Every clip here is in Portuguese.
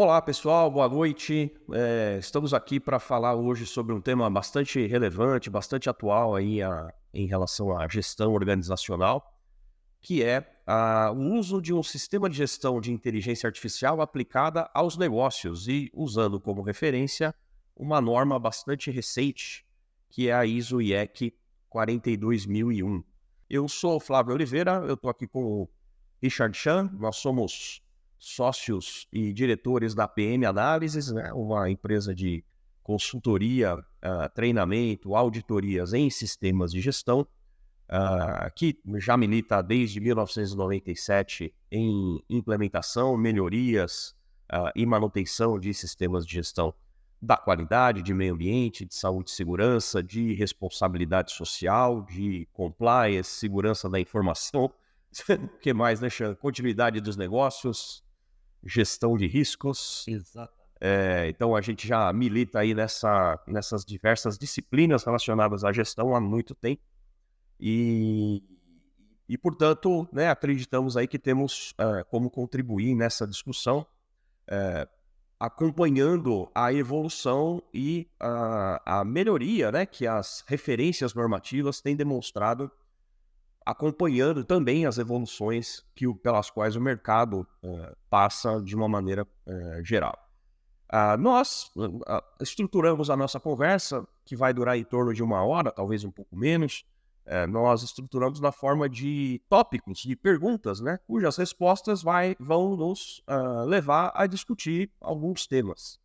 Olá, pessoal, boa noite. Estamos aqui para falar hoje sobre um tema bastante relevante, bastante atual aí em relação à gestão organizacional, que é o uso de um sistema de gestão de inteligência artificial aplicada aos negócios e usando como referência uma norma bastante recente, que é a ISO IEC 42001. Eu sou o Flávio Oliveira, eu estou aqui com o Richard Chan, nós somos sócios e diretores da PM Análises, né, uma empresa de consultoria, treinamento, auditorias em sistemas de gestão, que já milita desde 1997 em implementação, melhorias e manutenção de sistemas de gestão da qualidade, de meio ambiente, de saúde e segurança, de responsabilidade social, de compliance, segurança da informação. O que mais, né, Xan? Continuidade dos negócios, gestão de riscos. Exato. Então a gente já milita aí nessas diversas disciplinas relacionadas à gestão há muito tempo e portanto, né, acreditamos aí que temos como contribuir nessa discussão, acompanhando a evolução e a melhoria, né, que as referências normativas têm demonstrado, acompanhando também as evoluções pelas quais o mercado passa de uma maneira geral. Nós estruturamos a nossa conversa, que vai durar em torno de 1 hora, talvez um pouco menos. Nós estruturamos na forma de tópicos, de perguntas, né, cujas respostas vão nos levar a discutir alguns temas.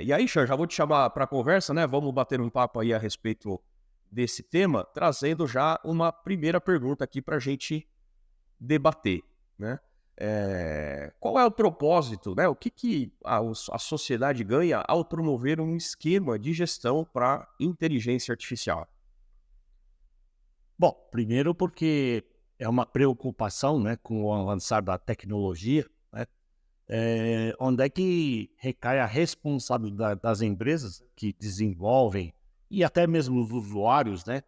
E aí, Xan, já vou te chamar para a conversa, né? Vamos bater um papo aí a respeito desse tema, trazendo já uma primeira pergunta aqui para a gente debater, né? Qual é o propósito, né? O que a sociedade ganha ao promover um esquema de gestão para inteligência artificial? Bom, primeiro porque é uma preocupação, né, com o avançar da tecnologia, né, onde é que recai a responsabilidade das empresas que desenvolvem e até mesmo os usuários, né,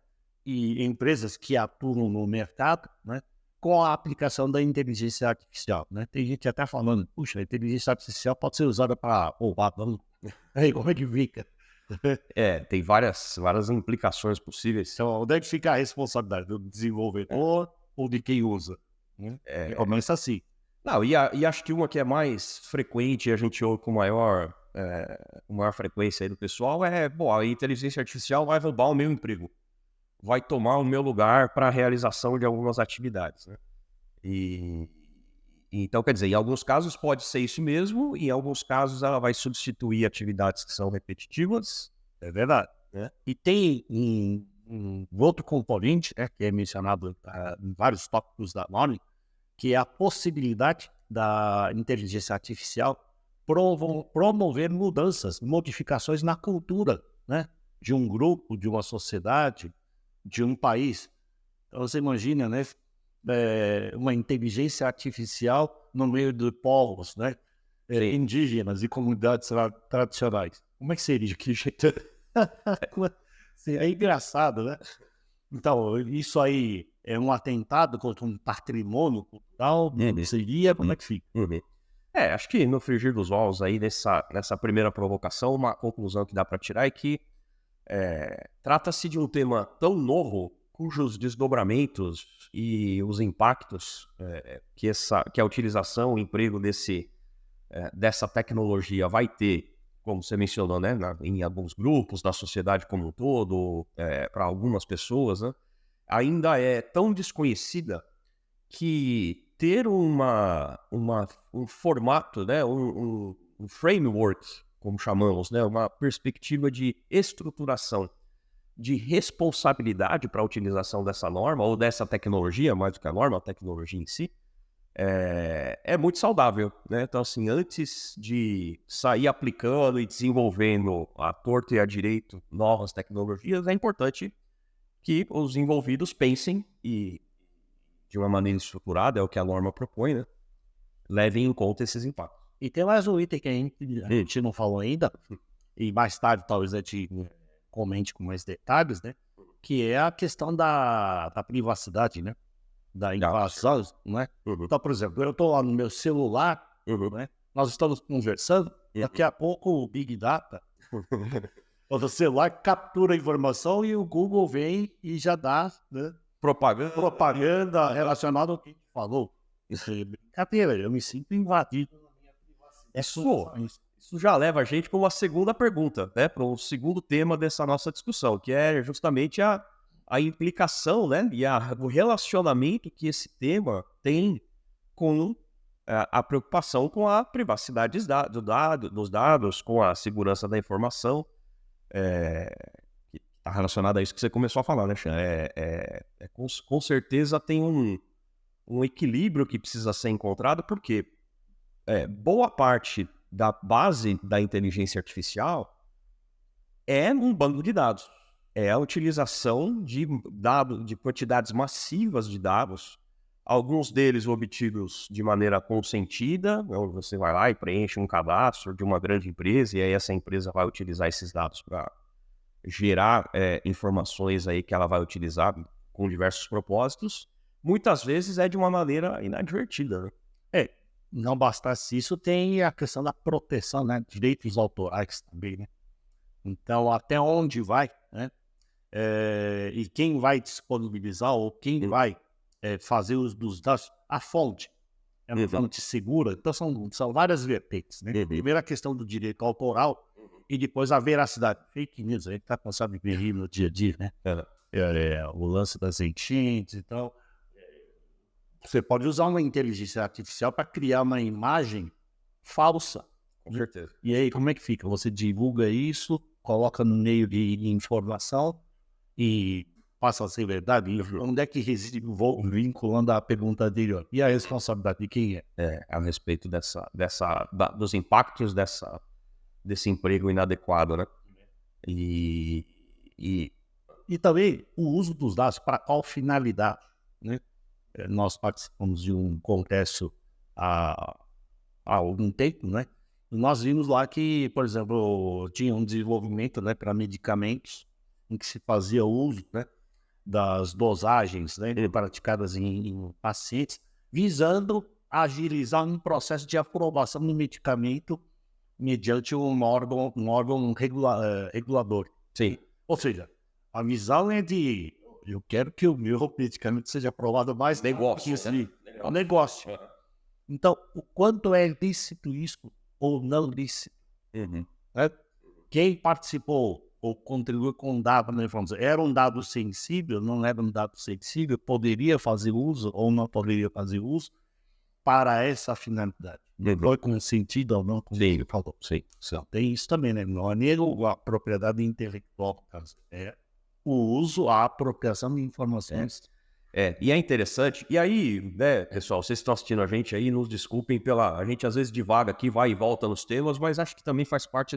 e empresas que atuam no mercado, né, com a aplicação da inteligência artificial, né? Tem gente até falando, puxa, a inteligência artificial pode ser usada para roubar banco. Aí como é que fica? Tem várias implicações possíveis. Então, onde é que fica a responsabilidade do desenvolvedor ou de quem usa, né? Começa assim. Não, e acho que uma que é mais frequente e a gente ouve com maior frequência aí do pessoal bom, a inteligência artificial vai roubar o meu emprego, vai tomar o meu lugar para a realização de algumas atividades, né? Então, quer dizer, em alguns casos pode ser isso mesmo, e em alguns casos ela vai substituir atividades que são repetitivas. É verdade. Né? E tem um outro componente, né, que é mencionado em vários tópicos da norma, que é a possibilidade da inteligência artificial promover mudanças, modificações na cultura, né, de um grupo, de uma sociedade, de um país. Então você imagina, né, uma inteligência artificial no meio de povos, né, indígenas e comunidades tradicionais. Como é que seria? Que jeito? É engraçado, né? Então, isso aí é um atentado contra um patrimônio cultural? Seria? Como é que fica? Acho que no frigir dos ovos aí, nessa primeira provocação, uma conclusão que dá para tirar é que trata-se de um tema tão novo, cujos desdobramentos e os impactos que a utilização, o emprego dessa tecnologia vai ter, como você mencionou, né, em alguns grupos, na sociedade como um todo, para algumas pessoas, né, ainda é tão desconhecida que ter um formato, né, um framework, como chamamos, né, uma perspectiva de estruturação, de responsabilidade para a utilização dessa norma ou dessa tecnologia, mais do que a norma, a tecnologia em si, é muito saudável, né? Então, assim, antes de sair aplicando e desenvolvendo à torto e à direito novas tecnologias, é importante que os envolvidos pensem e, de uma maneira estruturada, é o que a norma propõe, né, levem em conta esses impactos. E tem mais um item que a gente não falou ainda, e mais tarde talvez a gente comente com mais detalhes, né? Que é a questão da privacidade, né? Da invasão, né? Então, por exemplo, eu estou lá no meu celular, né? nós estamos conversando, daqui a pouco o Big Data, o celular captura a informação e o Google vem e já dá, né, propaganda relacionada ao que a gente falou. Isso é brincadeira, eu me sinto invadido na minha privacidade. Isso já leva a gente para uma segunda pergunta, né? Para um segundo tema dessa nossa discussão, que é justamente a implicação, né? E o relacionamento que esse tema tem com a preocupação com a privacidade dos dados, com a segurança da informação, que está relacionada a isso que você começou a falar, né, Chan? Com certeza tem um equilíbrio que precisa ser encontrado, porque boa parte da base da inteligência artificial é um banco de dados. É a utilização de quantidades massivas de dados, alguns deles obtidos de maneira consentida, onde você vai lá e preenche um cadastro de uma grande empresa, e aí essa empresa vai utilizar esses dados para gerar informações aí que ela vai utilizar com diversos propósitos. Muitas vezes é de uma maneira inadvertida, né? Não bastasse isso, tem a questão da proteção, né? Direitos autorais também, né? Então, até onde vai, né? E quem vai disponibilizar ou quem vai fazer uso dos dados, a fonte. É uma fonte segura. Então, são várias vertentes, né? Primeiro a questão do direito autoral e depois a veracidade. Fake news, a gente está cansado de ver no dia a dia, né? O lance das enchentes e tal. Você pode usar uma inteligência artificial para criar uma imagem falsa. Com certeza. E aí, como é que fica? Você divulga isso, coloca no meio de informação e passa a ser verdade? Onde é que reside, vinculando a pergunta anterior? E a responsabilidade de quem é? A respeito dos impactos desse emprego inadequado, né? E também o uso dos dados para qual finalidade, né? Nós participamos de um congresso há algum tempo, né? E nós vimos lá que, por exemplo, tinha um desenvolvimento, né, para medicamentos em que se fazia uso, né, das dosagens, né, praticadas em pacientes, visando agilizar um processo de aprovação do medicamento mediante um órgão regulador. Sim. Ou seja, a visão é de eu quero que o meu medicamento seja aprovado mais negócio, né? É um negócio. Então, o quanto é lícito isso ou não lícito? Né? Quem participou ou contribuiu com um dado na informação, era um dado sensível, não era um dado sensível, poderia fazer uso ou não poderia fazer uso para essa finalidade. Foi consentido ou não, como você falou. Sim. Então, tem isso também, né? Não é nem a propriedade intelectual, o uso, a apropriação de informações. E é interessante. E aí, né, pessoal, vocês estão assistindo a gente aí, nos desculpem a gente às vezes divaga aqui, vai e volta nos temas, mas acho que também faz parte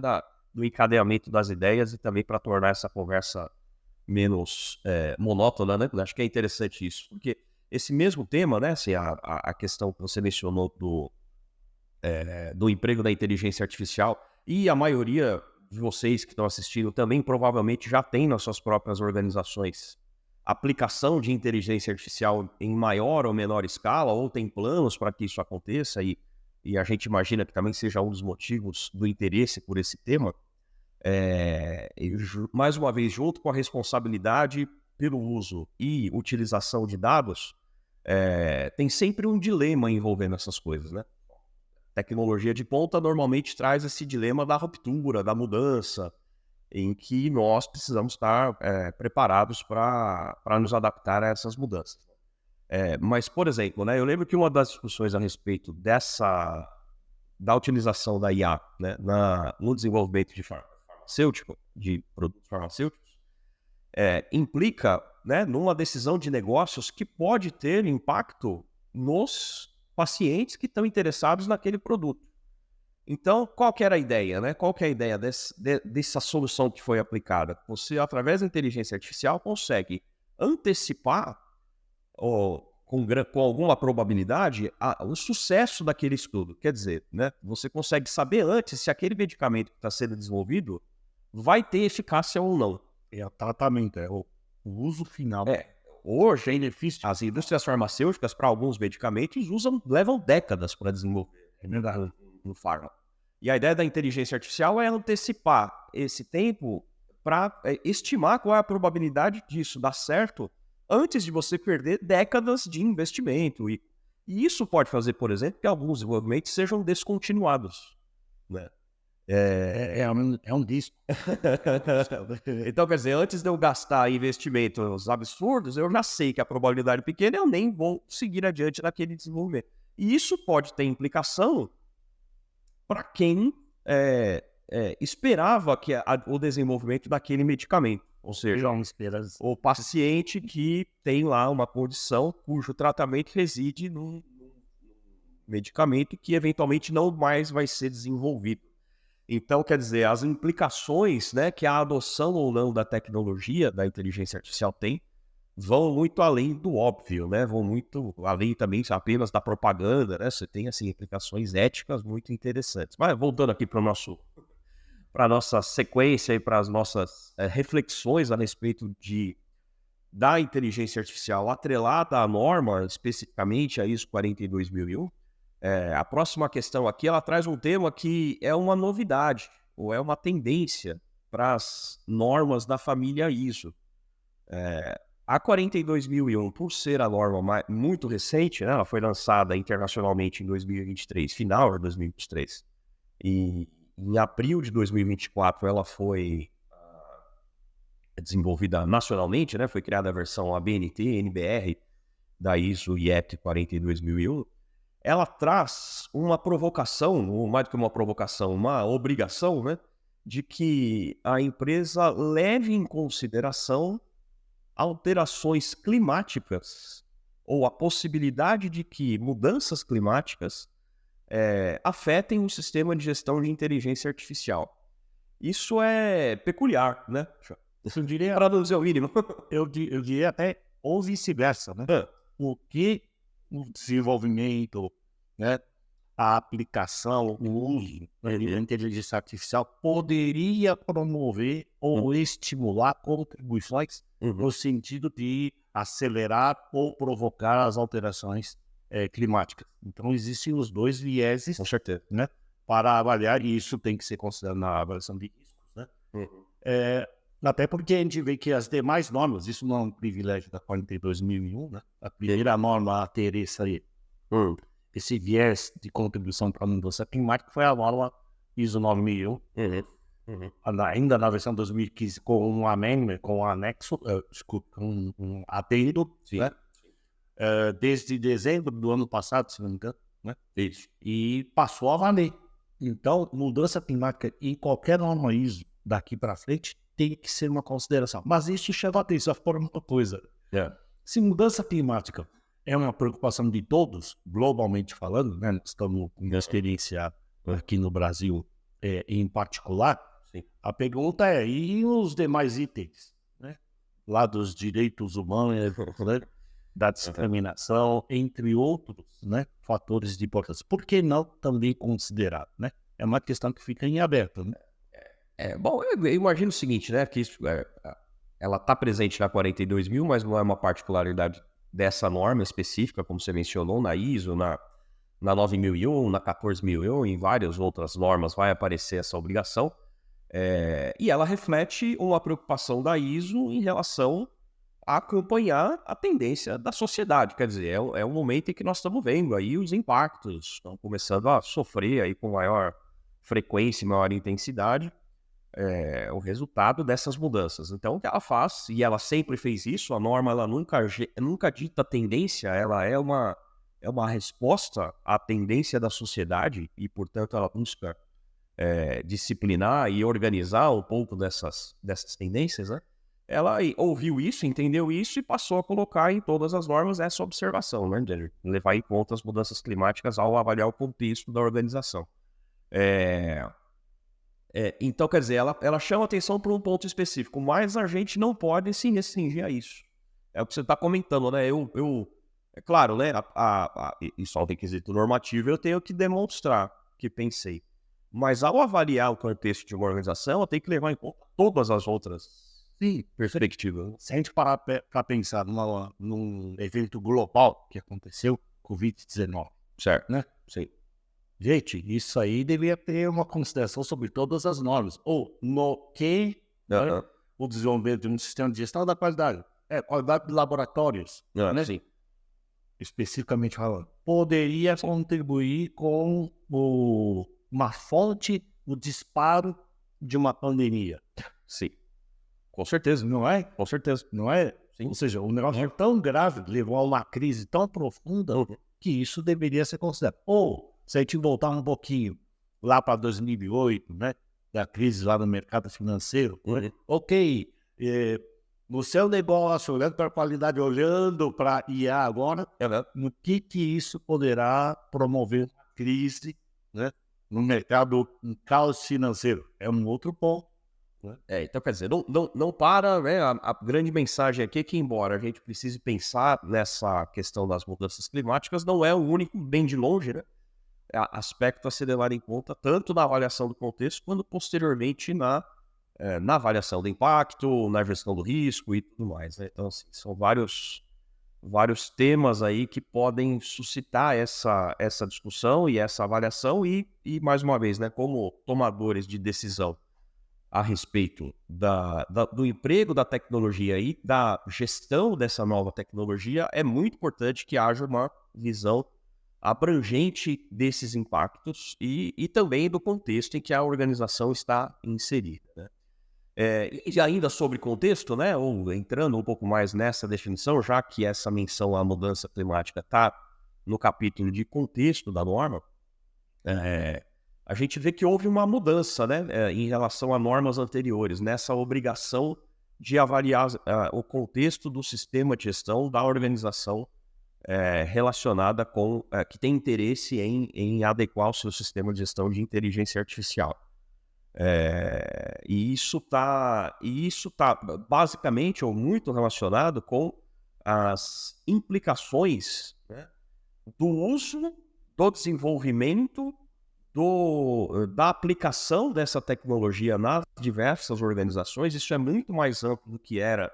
do encadeamento das ideias e também para tornar essa conversa menos monótona, né? Acho que é interessante isso, porque esse mesmo tema, né, assim, a questão que você mencionou do emprego da inteligência artificial, e a maioria de vocês que estão assistindo também provavelmente já tem nas suas próprias organizações aplicação de inteligência artificial em maior ou menor escala, ou tem planos para que isso aconteça, e a gente imagina que também seja um dos motivos do interesse por esse tema. Mais uma vez, junto com a responsabilidade pelo uso e utilização de dados, tem sempre um dilema envolvendo essas coisas, né? Tecnologia de ponta normalmente traz esse dilema da ruptura, da mudança, em que nós precisamos estar preparados para nos adaptar a essas mudanças. Mas, por exemplo, né, eu lembro que uma das discussões a respeito da utilização da IA, né, no desenvolvimento de produtos farmacêuticos, implica, né, numa decisão de negócios que pode ter impacto nos pacientes que estão interessados naquele produto. Então, qual que era a ideia, né? Qual que é a ideia dessa solução que foi aplicada? Você, através da inteligência artificial, consegue antecipar, com alguma probabilidade, o sucesso daquele estudo. Quer dizer, né, você consegue saber antes se aquele medicamento que está sendo desenvolvido vai ter eficácia ou não. É o tratamento, o uso final. Hoje, as indústrias farmacêuticas, para alguns medicamentos, levam décadas para desenvolver. É verdade. no fármaco. E a ideia da inteligência artificial é antecipar esse tempo para estimar qual é a probabilidade disso dar certo antes de você perder décadas de investimento. E isso pode fazer, por exemplo, que alguns desenvolvimentos sejam descontinuados, né? É um disco. Então, quer dizer, antes de eu gastar investimentos absurdos, eu já sei que a probabilidade é pequena e eu nem vou seguir adiante naquele desenvolvimento. E isso pode ter implicação para quem esperava que o desenvolvimento daquele medicamento. Ou seja, o paciente que tem lá uma condição cujo tratamento reside num medicamento que eventualmente não mais vai ser desenvolvido. Então, quer dizer, as implicações, né, que a adoção ou não da tecnologia, da inteligência artificial tem, vão muito além do óbvio, né? Vão muito além também apenas da propaganda, né? Você tem, assim, implicações éticas muito interessantes. Mas voltando aqui para a nossa sequência e para as nossas reflexões a respeito da inteligência artificial atrelada à norma, especificamente a ISO 42001, a próxima questão aqui, ela traz um tema que é uma novidade, ou é uma tendência para as normas da família ISO. A 42001, por ser a norma muito recente, né, ela foi lançada internacionalmente em 2023, final de 2023, e em abril de 2024 ela foi desenvolvida nacionalmente, né, foi criada a versão ABNT, NBR, da ISO IEC 42001, ela traz uma provocação, ou mais do que uma provocação, uma obrigação, né, de que a empresa leve em consideração alterações climáticas ou a possibilidade de que mudanças climáticas afetem o sistema de gestão de inteligência artificial. Isso é peculiar, né? Eu diria, Para não dizer o mínimo. eu diria até ou vice-versa, né? O que o desenvolvimento, né, a aplicação, o uso da inteligência artificial poderia promover ou estimular contribuições no sentido de acelerar ou provocar as alterações climáticas. Então, existem os dois vieses, Com certeza, né, para avaliar, e isso tem que ser considerado na avaliação de riscos, né? Até porque a gente vê que as demais normas, isso não é um privilégio da 42001, né? A primeira norma a ter esse viés de contribuição para a mudança climática foi a norma ISO 9001, ainda na versão 2015, com um amendment, com um anexo, um adendo, né? Desde dezembro do ano passado, se não me engano, né? Isso. E passou a valer. Então, mudança climática em qualquer norma ISO daqui para frente tem que ser uma consideração. Mas isso chama a atenção por uma coisa. Se mudança climática é uma preocupação de todos, globalmente falando, né? Nós estamos com experiência aqui no Brasil em particular. Sim. A pergunta é, e os demais itens? Né? Lá dos direitos humanos, né? Da discriminação, entre outros, né? Fatores de importância. Por que não também considerar? Né? É uma questão que fica em aberto. Né? Bom, eu imagino o seguinte, né? Que isso, ela está presente na 42.000, mas não é uma particularidade dessa norma específica, como você mencionou, na ISO, na 9.001, na 14.001, em várias outras normas vai aparecer essa obrigação. E ela reflete uma preocupação da ISO em relação a acompanhar a tendência da sociedade. Quer dizer, é um momento em que nós estamos vendo aí os impactos, estão começando a sofrer aí com maior frequência e maior intensidade o resultado dessas mudanças. Então, o que ela faz, e ela sempre fez isso, a norma ela nunca dita tendência, ela é uma resposta à tendência da sociedade e, portanto, ela busca disciplinar e organizar um pouco dessas tendências, né? Ela ouviu isso, entendeu isso e passou a colocar em todas as normas essa observação, né? De levar em conta as mudanças climáticas ao avaliar o contexto da organização. Então, quer dizer, ela chama atenção para um ponto específico, mas a gente não pode se restringir a isso. É o que você está comentando, né? É claro, né? Isso é um requisito normativo, eu tenho que demonstrar que pensei. Mas ao avaliar o contexto de uma organização, eu tenho que levar em conta todas as outras perspectivas. Se a gente parar para pensar num evento global que aconteceu, Covid-19, Certo, né? Sim. Gente, isso aí deveria ter uma consideração sobre todas as normas. Ou no que, né, Aham. o desenvolvimento de um sistema de gestão da qualidade. Qualidade de laboratórios, né? Sim. Especificamente falando. Poderia contribuir com uma fonte, o disparo de uma pandemia. Sim. Com certeza. Não é? Com certeza. Não é? Sim. Ou seja, o negócio é tão grave, levou a uma crise tão profunda, que isso deveria ser considerado. Ou, se a gente voltar um pouquinho lá para 2008, né, da crise lá no mercado financeiro, né, ok, no seu negócio, olhando para a qualidade, olhando para IA agora, no que isso poderá promover uma crise, né, no mercado, um caos financeiro? É um outro ponto. Então, quer dizer, não para, né? A grande mensagem aqui é que, embora a gente precise pensar nessa questão das mudanças climáticas, não é o único, bem de longe, né, aspecto a ser levado em conta, tanto na avaliação do contexto, quanto posteriormente na avaliação do impacto, na gestão do risco e tudo mais, né? Então, assim, são vários temas aí que podem suscitar essa discussão e essa avaliação e mais uma vez, né, como tomadores de decisão a respeito do emprego da tecnologia e da gestão dessa nova tecnologia, é muito importante que haja uma visão abrangente desses impactos e também do contexto em que a organização está inserida, né? E ainda sobre contexto, né, ou entrando um pouco mais nessa definição, já que essa menção à mudança climática está no capítulo de contexto da norma, a gente vê que houve uma mudança, né, em relação a normas anteriores, nessa obrigação de avaliar o contexto do sistema de gestão da organização relacionada com, que tem interesse em adequar o seu sistema de gestão de inteligência artificial. E isso tá basicamente ou muito relacionado com as implicações, né, do uso, do desenvolvimento, da aplicação dessa tecnologia nas diversas organizações. Isso é muito mais amplo do que era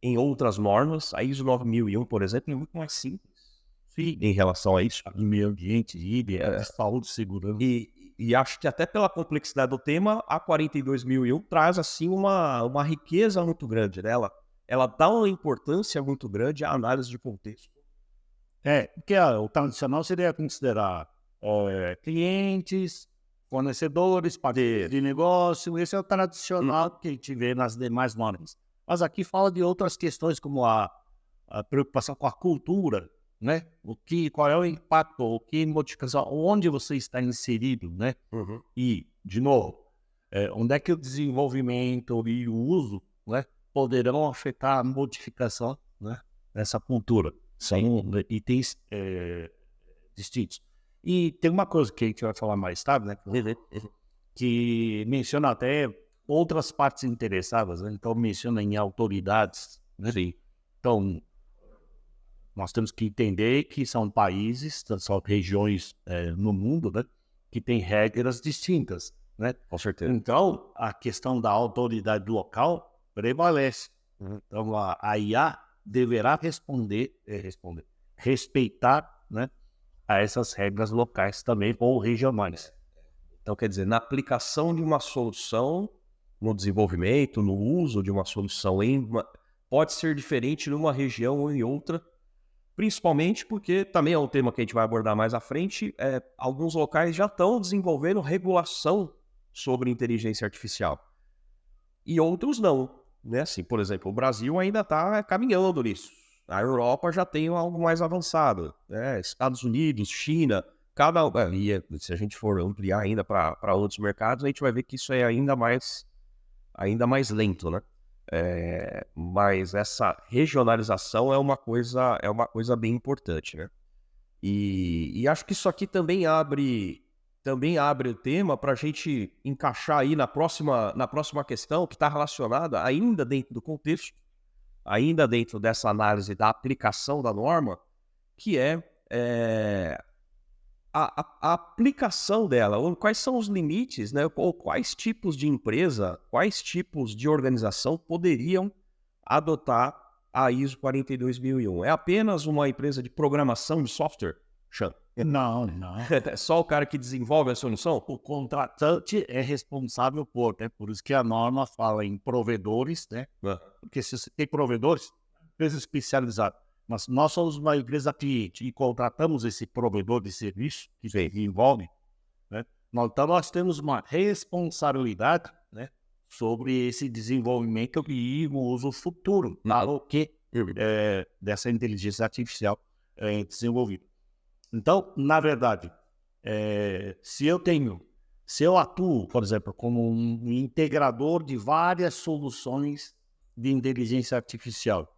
em outras normas. A ISO 9001, por exemplo, é muito mais simples em relação a isso. De meio ambiente, de saúde e segurança. E acho que até pela complexidade do tema, a 42001 traz assim uma riqueza muito grande, né? Ela dá uma importância muito grande à análise de contexto. Porque o tradicional seria considerar clientes, fornecedores, parceiros de negócio. Esse é o tradicional que a gente vê nas demais normas. Mas aqui fala de outras questões, como a preocupação com a cultura, né? Qual é o impacto, o que modificação, onde você está inserido, né? E, de novo, onde é que o desenvolvimento e o uso, né, poderão afetar a modificação, né, dessa cultura. São itens distintos. E tem uma coisa que a gente vai falar mais tarde, né, que menciona até outras partes interessadas, né? Então menciona em autoridades, né? Sim. Então, nós temos que entender que são países, são regiões no mundo, né, que têm regras distintas, né? Com certeza. Então, a questão da autoridade local prevalece. Então, a IA deverá respeitar, né, a essas regras locais também, ou regionais. Então, quer dizer, na aplicação de uma solução, no desenvolvimento, no uso de uma solução, pode ser diferente numa região ou em outra, principalmente porque, também é um tema que a gente vai abordar mais à frente, alguns locais já estão desenvolvendo regulação sobre inteligência artificial. E outros não, né? Assim, por exemplo, o Brasil ainda está caminhando nisso. A Europa já tem algo mais avançado, né? Estados Unidos, China, e se a gente for ampliar ainda para outros mercados, a gente vai ver que isso é ainda mais lento, né? Mas essa regionalização é uma coisa bem importante, né? E acho que isso aqui também abre o tema para a gente encaixar aí na próxima questão, que está relacionada ainda dentro do contexto, ainda dentro dessa análise da aplicação da norma, que a aplicação dela, ou quais são os limites, né? Ou quais tipos de empresa, quais tipos de organização poderiam adotar a ISO 42001. É apenas uma empresa de programação de software? Xan? Não, não. É só o cara que desenvolve a solução? O contratante é responsável por, né? Por isso que a norma fala em provedores, né? Porque se você tem provedores, empresa especializada, mas nós somos uma empresa cliente e contratamos esse provedor de serviço que Sim. envolve, né? Então nós temos uma responsabilidade, né? Sobre esse desenvolvimento e o uso futuro, para o que dessa inteligência artificial desenvolvida. Então, na verdade, se eu atuo, por exemplo, como um integrador de várias soluções de inteligência artificial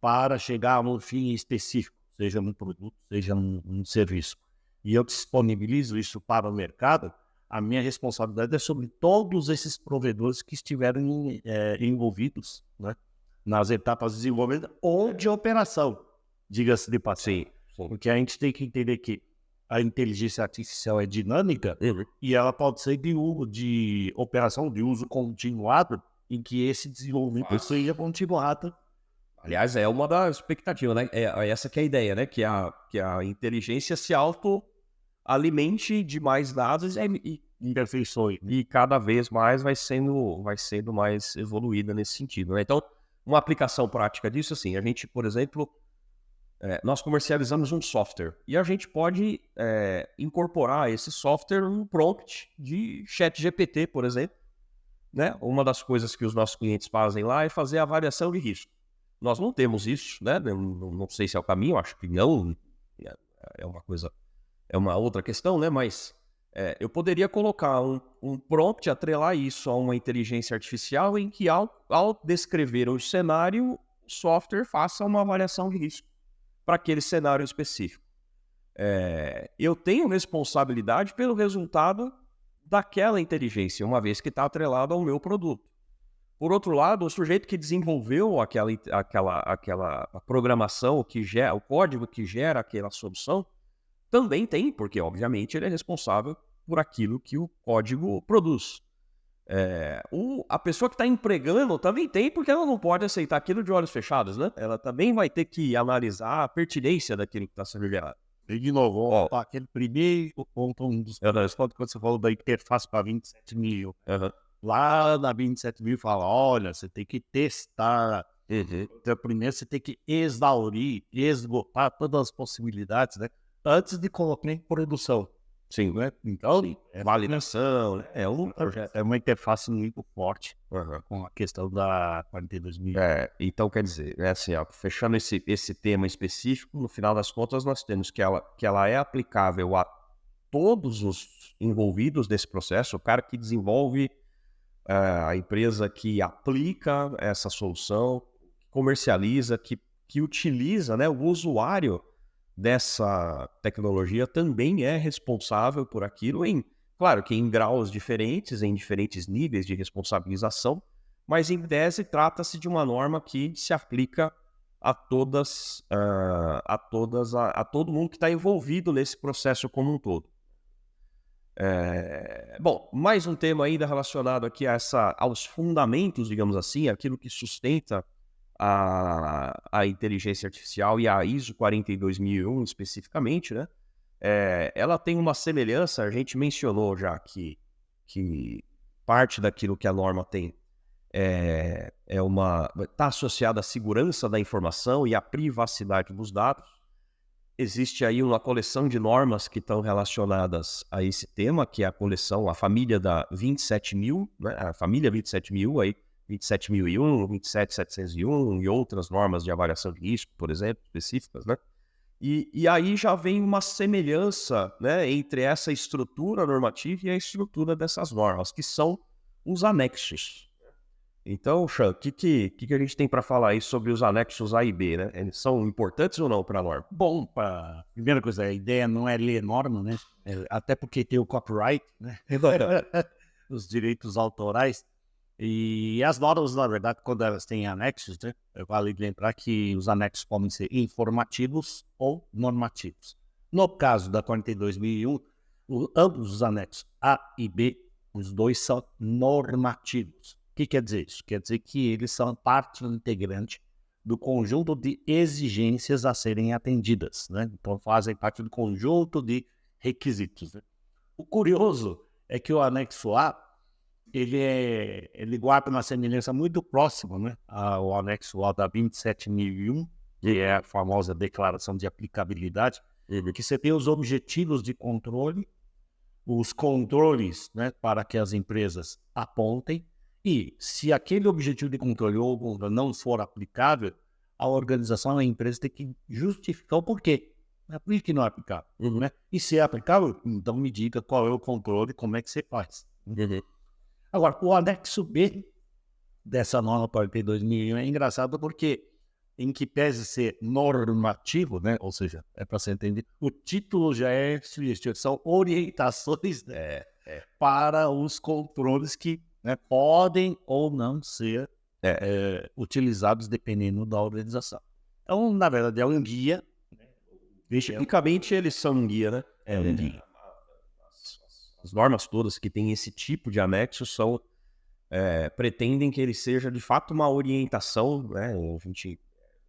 para chegar a um fim específico, seja um produto, seja um serviço, e eu disponibilizo isso para o mercado, a minha responsabilidade é sobre todos esses provedores que estiveram envolvidos, né, nas etapas de desenvolvimento ou de operação, diga-se de passagem. Sim. Porque a gente tem que entender que a inteligência artificial é dinâmica e ela pode ser de operação de uso continuado, em que esse desenvolvimento seja continuado. Aliás, é uma das expectativas, né? Essa que é a ideia, né? Que a inteligência se autoalimente de mais dados e Imperfeições. e cada vez mais vai sendo mais evoluída nesse sentido, né? Então, uma aplicação prática disso, assim, a gente, por exemplo, nós comercializamos um software e a gente pode incorporar esse software num prompt de ChatGPT, por exemplo, né? Uma das coisas que os nossos clientes fazem lá é fazer a avaliação de risco. Nós não temos isso, né? Não sei se é o caminho, acho que não. É uma coisa, é uma outra questão, né? Mas eu poderia colocar um prompt, atrelar isso a uma inteligência artificial em que, ao descrever o cenário, o software faça uma avaliação de risco para aquele cenário específico. Eu tenho responsabilidade pelo resultado daquela inteligência, uma vez que está atrelado ao meu produto. Por outro lado, o sujeito que desenvolveu aquela programação, o código que gera aquela solução, também tem, porque obviamente ele é responsável por aquilo que o código produz. A pessoa que está empregando também tem, porque ela não pode aceitar aquilo de olhos fechados, né? Ela também vai ter que analisar a pertinência daquilo que está sendo gerado. E de novo, aquele primeiro ponto, um dos pontos, quando você falou da interface para 27 mil. Lá na 27 mil fala, olha, você tem que testar. Então, primeiro você tem que exaurir, esgotar todas as possibilidades, né? Antes de colocar em produção. Sim. Né? Então, validação, né? É uma interface muito forte com a questão da 42 mil. Então, quer dizer, né, assim, fechando esse tema específico, no final das contas nós temos que ela é aplicável a todos os envolvidos nesse processo, o cara que desenvolve, a empresa que aplica essa solução, comercializa, que utiliza, né, o usuário dessa tecnologia também é responsável por aquilo, claro que em graus diferentes, em diferentes níveis de responsabilização, mas em tese trata-se de uma norma que se aplica a todo mundo que está envolvido nesse processo como um todo. Bom, mais um tema ainda relacionado aqui aos fundamentos, digamos assim, aquilo que sustenta a inteligência artificial e a ISO 42001 especificamente, né? Ela tem uma semelhança, a gente mencionou já que parte daquilo que a norma tem está associada à segurança da informação e à privacidade dos dados. Existe aí uma coleção de normas que estão relacionadas a esse tema, que é a família da 27.000, né? A família 27.000, aí 27.001, 27.701 e outras normas de avaliação de risco, por exemplo, específicas, né? E aí já vem uma semelhança, né, entre essa estrutura normativa e a estrutura dessas normas, que são os anexos. Então, Chan, o que a gente tem para falar aí sobre os anexos A e B, né? Eles são importantes ou não para a norma? Bom, primeira coisa, a ideia não é ler norma, né? Até porque tem o copyright, né? Os direitos autorais. E as normas, na verdade, quando elas têm anexos, né? Vale lembrar que os anexos podem ser informativos ou normativos. No caso da 42.001, ambos os anexos A e B, os dois são normativos. O que quer dizer isso? Quer dizer que eles são parte integrante do conjunto de exigências a serem atendidas, né? Então fazem parte do conjunto de requisitos, né? O curioso é que o anexo A ele guarda uma semelhança muito próxima, né, ao anexo A da 27.001, que é a famosa declaração de aplicabilidade, que você tem os objetivos de controle, os controles, né, para que as empresas apontem, e se aquele objetivo de controle ou não for aplicável, a organização, a empresa tem que justificar o porquê. Por que não é aplicável? Né? E se é aplicável, então me diga qual é o controle, como é que você faz. Agora, o anexo B dessa norma 42.001 é engraçado porque, em que pese ser normativo, né? Ou seja, é para ser entendido, o título já é sugestivo, são orientações, né, para os controles que, né, podem ou não ser utilizados dependendo da organização. Então, na verdade, é um guia. Tecnicamente, eles são um guia, né? É um guia. As normas todas que têm esse tipo de anexo pretendem que ele seja de fato uma orientação, né?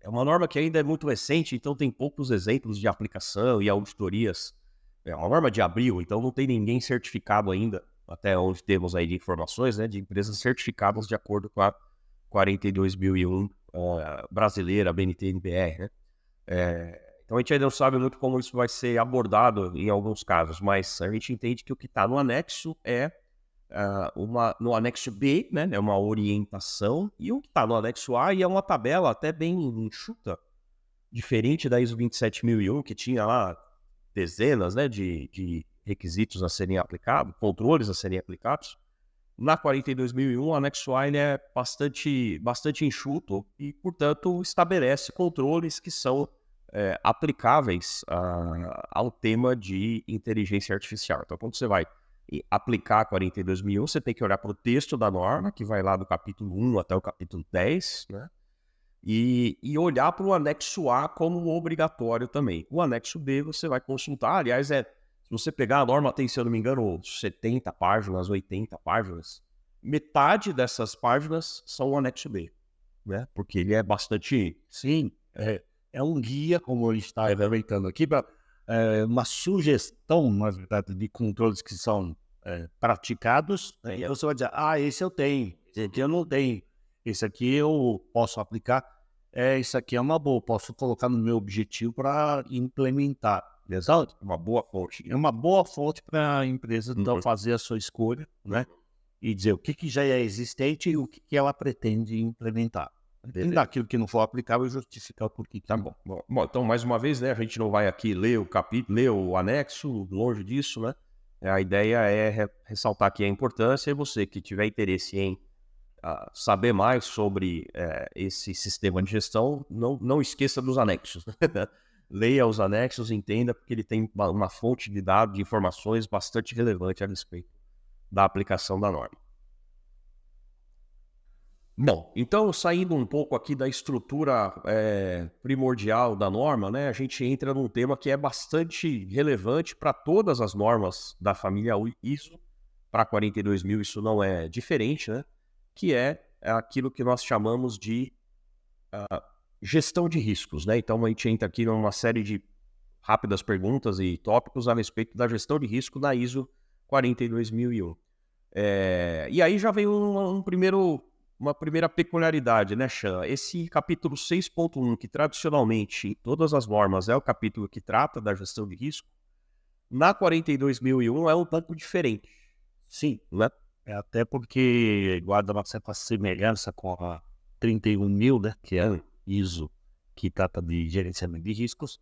É uma norma que ainda é muito recente, então tem poucos exemplos de aplicação e auditorias. É uma norma de abril, então não tem ninguém certificado ainda, até onde temos aí de informações, né, de empresas certificadas de acordo com a 42.001 brasileira, a BNT-NBR, né? Então a gente ainda não sabe muito como isso vai ser abordado em alguns casos, mas a gente entende que o que está no anexo no anexo B, né, é uma orientação, e o que está no anexo A é uma tabela até bem enxuta, diferente da ISO 27001, que tinha lá dezenas, né, de requisitos a serem aplicados, controles a serem aplicados. Na 42.001, o anexo A ele é bastante enxuto e, portanto, estabelece controles que são aplicáveis ao tema de inteligência artificial. Então, quando você vai aplicar a 42.001, você tem que olhar para o texto da norma, que vai lá do capítulo 1 até o capítulo 10, né? E olhar para o anexo A como obrigatório também. O anexo B você vai consultar, aliás, se você pegar a norma, tem, se eu não me engano, 70 páginas, 80 páginas, metade dessas páginas são o anexo B, né? Porque ele é bastante... Sim, é um guia, como ele está aproveitando aqui, para uma sugestão, na verdade, de controles que são praticados. Né? E aí você vai dizer, esse eu tenho, esse aqui eu não tenho, esse aqui eu posso aplicar, isso aqui é uma boa, posso colocar no meu objetivo para implementar. Exato, uma boa fonte. É uma boa fonte para a empresa então, fazer a sua escolha, né? E dizer o que já é existente e o que ela pretende implementar. E daquilo que não for aplicável, justificar o porquê. Tá bom. Bom, então, mais uma vez, né, a gente não vai aqui ler o capítulo, ler o anexo, longe disso, né? A ideia é ressaltar aqui a importância, e você que tiver interesse em saber mais sobre esse sistema de gestão, não esqueça dos anexos. Leia os anexos, entenda, porque ele tem uma fonte de dados, de informações bastante relevante a respeito da aplicação da norma. Bom, então saindo um pouco aqui da estrutura primordial da norma, né, a gente entra num tema que é bastante relevante para todas as normas da família ISO. Para 42.000 isso não é diferente, né, que é aquilo que nós chamamos de gestão de riscos, né? Então a gente entra aqui numa série de rápidas perguntas e tópicos a respeito da gestão de risco na ISO 42.001. E aí já vem uma primeira peculiaridade, né, Chan? Esse capítulo 6.1, que tradicionalmente em todas as normas é o capítulo que trata da gestão de risco, na 42.001 é um pouco diferente. Sim, né? Até porque guarda uma certa semelhança com a 31.000, né, que é ISO, que trata de gerenciamento de riscos,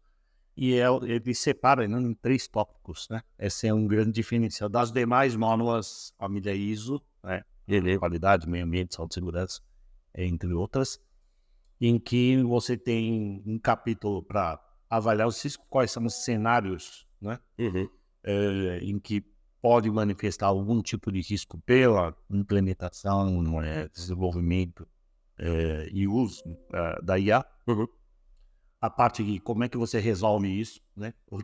e ele separa em 3 tópicos, né? Esse é um grande diferencial das demais normas família ISO, né? Qualidade, meio ambiente, saúde e segurança, entre outras, em que você tem um capítulo para avaliar os riscos, quais são os cenários, né? Em que pode manifestar algum tipo de risco pela implementação, desenvolvimento e uso da IA. A parte de como é que você resolve isso, né? O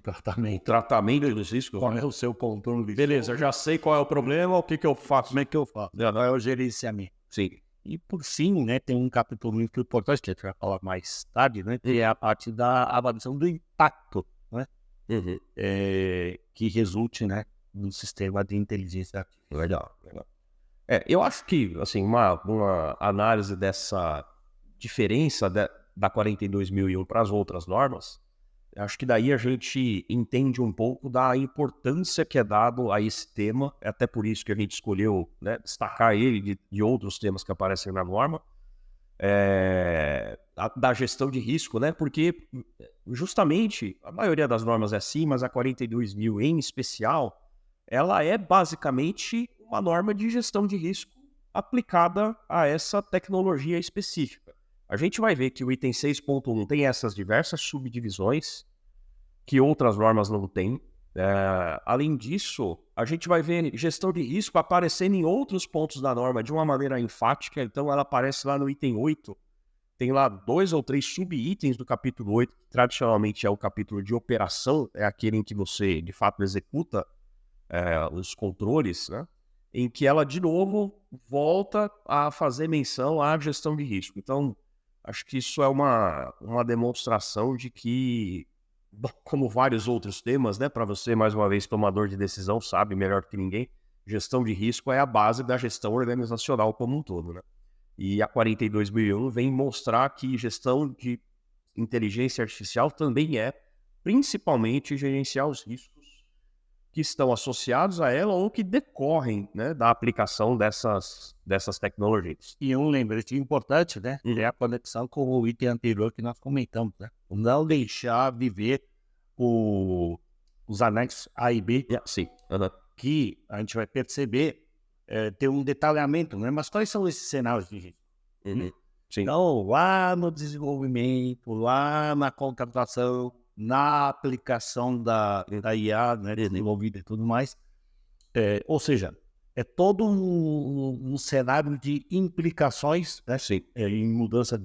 tratamento dos riscos. Qual é o seu controle? Beleza, eu já sei qual é o problema, o que eu faço? Como é que eu faço? É o gerenciamento. Sim. E por fim, né, tem um capítulo muito importante, que a gente vai falar mais tarde, né, que é a parte da avaliação do impacto, né, que resulte, né, no sistema de inteligência artificial. Legal, legal. Eu acho que, assim, uma análise dessa diferença da 42.001 para as outras normas, acho que daí a gente entende um pouco da importância que é dado a esse tema, é até por isso que a gente escolheu, né, destacar ele de outros temas que aparecem na norma, da gestão de risco, né, porque justamente a maioria das normas é assim, mas a 42.000 em especial, ela é basicamente uma norma de gestão de risco aplicada a essa tecnologia específica. A gente vai ver que o item 6.1 tem essas diversas subdivisões que outras normas não têm. Além disso, a gente vai ver gestão de risco aparecendo em outros pontos da norma de uma maneira enfática. Então, ela aparece lá no item 8. Tem lá 2 ou 3 sub-itens do capítulo 8, que tradicionalmente é o capítulo de operação, é aquele em que você, de fato, executa os controles, né? Em que ela, de novo, volta a fazer menção à gestão de risco. Então, acho que isso é uma demonstração de que, como vários outros temas, né, para você, mais uma vez, tomador de decisão, sabe melhor que ninguém, gestão de risco é a base da gestão organizacional como um todo, né? E a 42.001 vem mostrar que gestão de inteligência artificial também é, principalmente, gerenciar os riscos que estão associados a ela ou que decorrem, né, da aplicação dessas tecnologias. E um lembrete importante, né, é a conexão com o item anterior que nós comentamos, né? Não deixar viver os anexos A e B, Sim. que a gente vai perceber ter um detalhamento, né? Mas quais são esses cenários de risco? Sim. Então, lá no desenvolvimento, lá na contratação, na aplicação da IA, né, desenvolvida e tudo mais. Ou seja, é todo um cenário de implicações, né, em mudança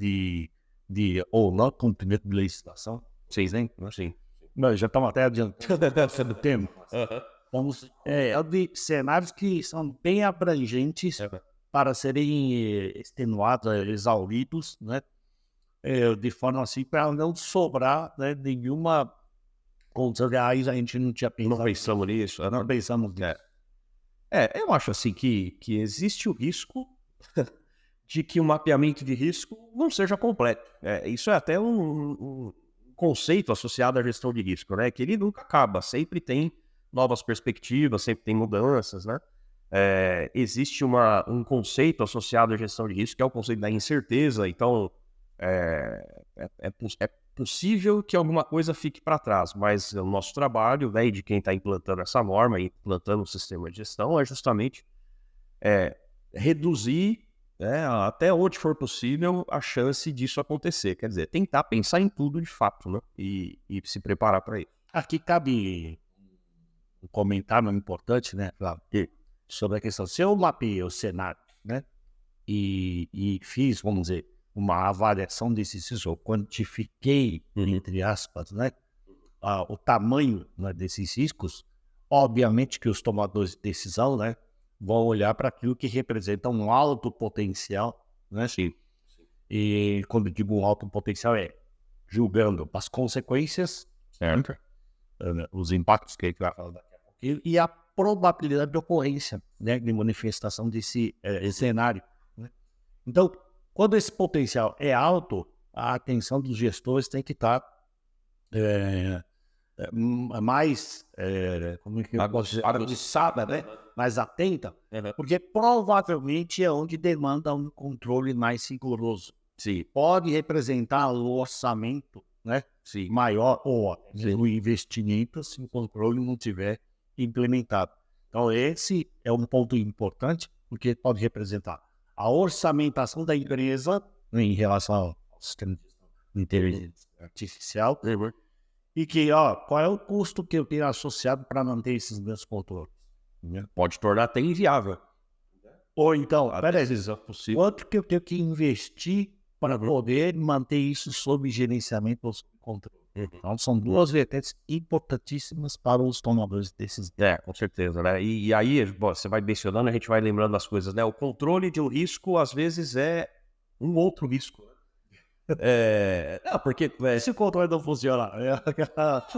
ou não cumprimento de legislação. Sim. Sim. Mas já estamos até adiantando o tema. Vamos, de cenários que são bem abrangentes para serem extenuados, exauridos, né? De forma assim, para não sobrar, né, nenhuma condição de a gente não tinha pensado. Não pensamos nisso. Não pensamos nisso. Eu acho assim que existe o risco de que o mapeamento de risco não seja completo. Isso é até um conceito associado à gestão de risco, né? Que ele nunca acaba, sempre tem novas perspectivas, sempre tem mudanças, né? Existe um conceito associado à gestão de risco, que é o conceito da incerteza. Então, é possível que alguma coisa fique para trás, mas o nosso trabalho, né, de quem está implantando essa norma e implantando o sistema de gestão é justamente reduzir, né, até onde for possível a chance disso acontecer. Quer dizer, tentar pensar em tudo de fato, né, e se preparar para isso. Aqui cabe um comentário importante, né, sobre a questão. Se eu mapeei o cenário, né, e fiz, vamos dizer, uma avaliação desses riscos, eu quantifiquei, entre aspas, né, o tamanho, né, desses riscos, obviamente que os tomadores de decisão, né, vão olhar para aquilo que representa um alto potencial, né? Sim. E quando eu digo um alto potencial julgando as consequências, Certo. Os impactos que a gente vai falar daqui a pouquinho, e a probabilidade de ocorrência, né, de manifestação desse cenário, né? Então, quando esse potencial é alto, a atenção dos gestores tem que estar mais aguçada, né? Mais atenta, porque provavelmente é onde demanda um controle mais rigoroso. Sim. Pode representar o orçamento, né, maior ou o investimento se o controle não tiver implementado. Então, esse é um ponto importante, porque pode representar a orçamentação da empresa em relação ao sistema de inteligência artificial e que, qual é o custo que eu tenho associado para manter esses meus controles? Pode tornar até inviável. Ou então, quanto que eu tenho que investir para poder manter isso sob gerenciamento ou sob controle? Então, são duas vertentes importantíssimas para os tomadores de decisão. Com certeza, né? E aí, bom, você vai mencionando, a gente vai lembrando das coisas, né? O controle de um risco, às vezes, é um outro risco. Não, porque... Se o controle não funciona...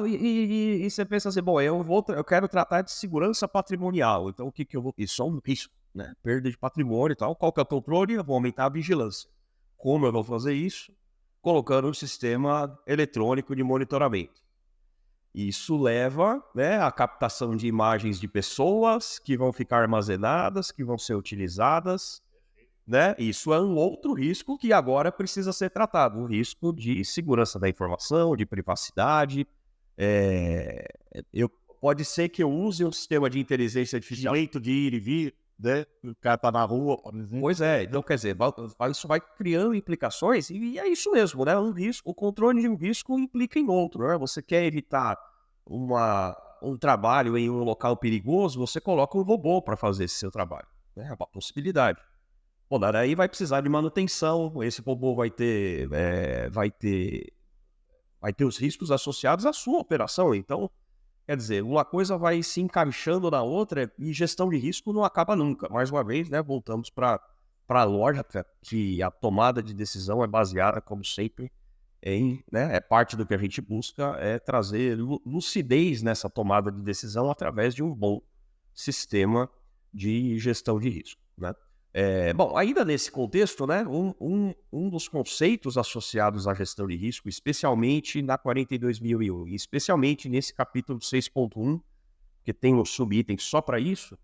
E você pensa assim, bom, eu quero tratar de segurança patrimonial, então o que eu vou... Isso é um risco, né? Perda de patrimônio e tal. Qual que é o controle? Eu vou aumentar a vigilância. Como eu vou fazer isso? Colocando um sistema eletrônico de monitoramento. Isso leva, né, à captação de imagens de pessoas que vão ficar armazenadas, que vão ser utilizadas, né? Isso é um outro risco que agora precisa ser tratado, o risco de segurança da informação, de privacidade. Pode ser que eu use um sistema de inteligência artificial. Direito de ir e vir, né? O cara tá na rua, por exemplo. Pois é, então quer dizer, isso vai criando implicações e é isso mesmo, né? Um risco, o controle de um risco implica em outro, né? Você quer evitar um trabalho em um local perigoso, você coloca um robô para fazer esse seu trabalho, né? É uma possibilidade. Bom, daí vai precisar de manutenção, esse robô vai ter os riscos associados à sua operação, então, quer dizer, uma coisa vai se encaixando na outra e gestão de risco não acaba nunca. Mais uma vez, né, voltamos para a lógica que a tomada de decisão é baseada, como sempre, é parte do que a gente busca, é trazer lucidez nessa tomada de decisão através de um bom sistema de gestão de risco, né? Bom, ainda nesse contexto, né, um dos conceitos associados à gestão de risco, especialmente na 42.001, e especialmente nesse capítulo 6.1, que tem um subitem só para isso,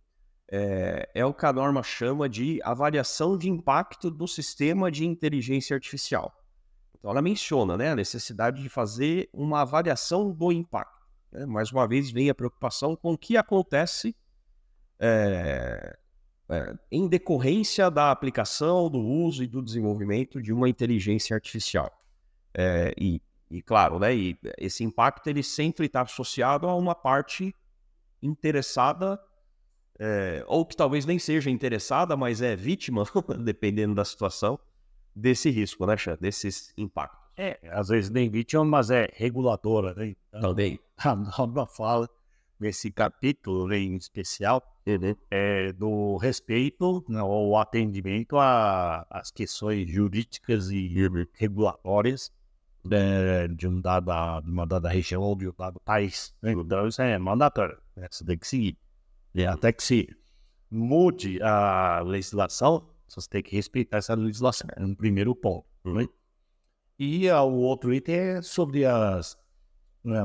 é o que a norma chama de avaliação de impacto do sistema de inteligência artificial. Então, ela menciona, né, a necessidade de fazer uma avaliação do impacto, né? Mais uma vez, vem a preocupação com o que acontece em decorrência da aplicação, do uso e do desenvolvimento de uma inteligência artificial. Claro, né, e esse impacto ele sempre está associado a uma parte interessada, ou que talvez nem seja interessada, mas é vítima, dependendo da situação, desse risco, né, Xan? Desses impactos. Às vezes nem vítima, mas é reguladora, né? Então, Também. a norma fala, nesse capítulo, né, em especial, do respeito, né, ao atendimento às questões jurídicas e regulatórias de uma dada região ou de um dado país. Né? Então isso é mandatório, né? Você tem que seguir. E até que se mude a legislação, você tem que respeitar essa legislação. É um primeiro ponto. Né? E o outro item é sobre as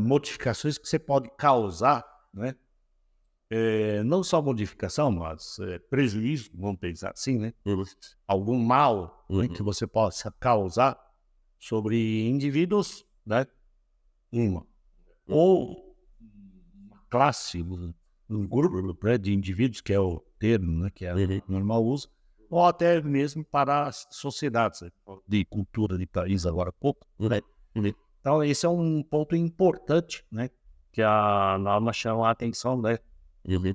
modificações que você pode causar, né? Não só modificação, mas prejuízo, vamos pensar assim, né? Algum mal, né, que você possa causar sobre indivíduos, né? Ou uma classe, um grupo, né, de indivíduos, que é o termo, né, que é o normal uso, ou até mesmo para as sociedades, né, de cultura de país agora há pouco, né? Então esse é um ponto importante, né, que a norma chama a atenção, né,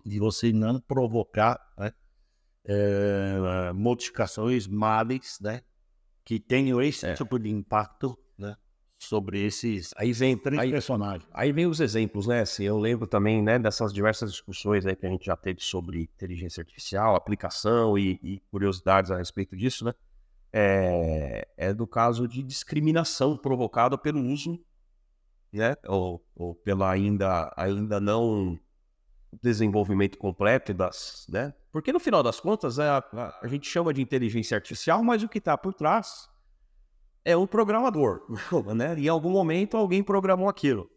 de você não provocar, né, modificações males, né, que tenham esse tipo de impacto, né, sobre esses três personagens. Aí vem os exemplos, né? Assim, eu lembro também, né, dessas diversas discussões aí que a gente já teve sobre inteligência artificial, aplicação e curiosidades a respeito disso, né? Do caso de discriminação provocada pelo uso, né? Ou pelo ainda não desenvolvimento completo né? Porque no final das contas a gente chama de inteligência artificial, mas o que está por trás é um programador, né? Em algum momento alguém programou aquilo.